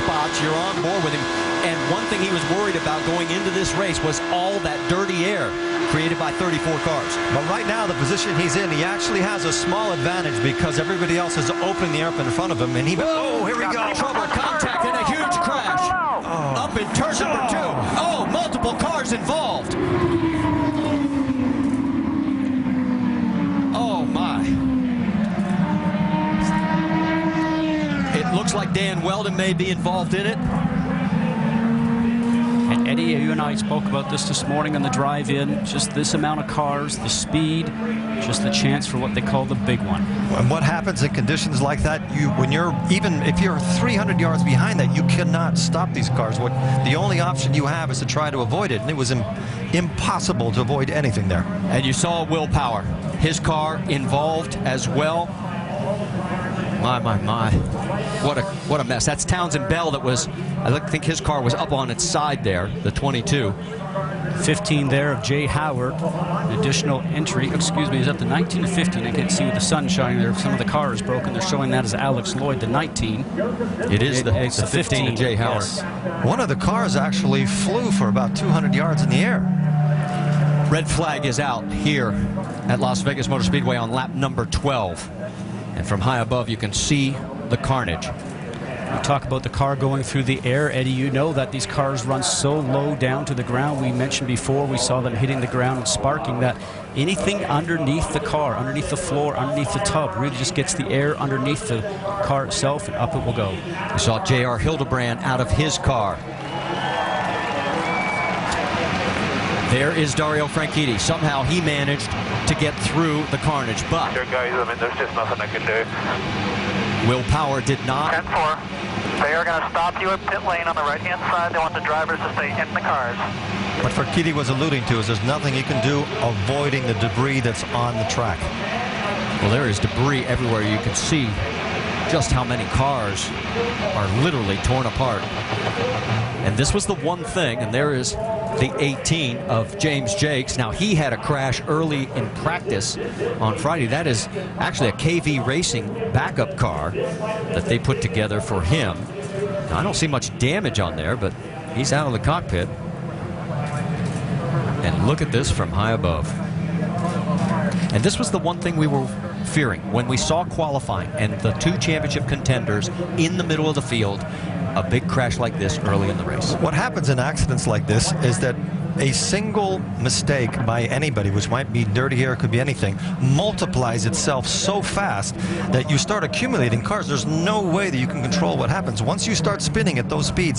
spots, you're on board with him. And one thing he was worried about going into this race was all that dirty air created by 34 cars. But right now, the position he's in, he actually has a small advantage because everybody else is opening the air up in front of him. And he, oh, here we go. Trouble, contact, and a huge crash. Oh. Up in turn number 2. Oh, multiple cars involved. Oh, my. It looks like Dan Weldon may be involved in it. And Eddie, you and I spoke about this morning on the drive-in. Just this amount of cars, the speed, just the chance for what they call the big one. And what happens in conditions like that, when you're, even if you're 300 yards behind that, you cannot stop these cars. The only option you have is to try to avoid it, and it was impossible to avoid anything there. And you saw Will Power, his car involved as well. My. What a mess. That's Townsend Bell that was, I think his car was up on its side there, the 22. 15 there of Jay Howard. An additional entry, excuse me, is up to 19 to 15. I can't see with the sun shining there. Some of the car is broken. They're showing that as Alex Lloyd, the 19. It's the 15 of Jay Howard. Yes. One of the cars actually flew for about 200 yards in the air. Red flag is out here at Las Vegas Motor Speedway on lap number 12. And from high above, you can see the carnage. We talk about the car going through the air. Eddie, you know that these cars run so low down to the ground. We mentioned before, we saw them hitting the ground and sparking, that anything underneath the car, underneath the floor, underneath the tub, really just gets the air underneath the car itself, and up it will go. We saw J.R. Hildebrand out of his car. There is Dario Franchitti. Somehow he managed to get through the carnage, but Sure, guys, I mean, there's just nothing I can do. Will Power did not. 10-4. They are going to stop you at pit lane on the right-hand side. They want the drivers to stay in the cars. What Franchitti was alluding to is there's nothing he can do avoiding the debris that's on the track. Well, there is debris everywhere. You can see just how many cars are literally torn apart. And this was the one thing, and there is the 18 of James Jakes. Now, he had a crash early in practice on Friday. That is actually a KV Racing backup car that they put together for him. Now, I don't see much damage on there, but he's out of the cockpit. And look at this from high above. And this was the one thing we were fearing when we saw qualifying and the 2 championship contenders in the middle of the field. A big crash like this early in the race. What happens in accidents like this is that a single mistake by anybody, which might be dirty air, could be anything, multiplies itself so fast that you start accumulating cars. There's no way that you can control what happens. Once you start spinning at those speeds,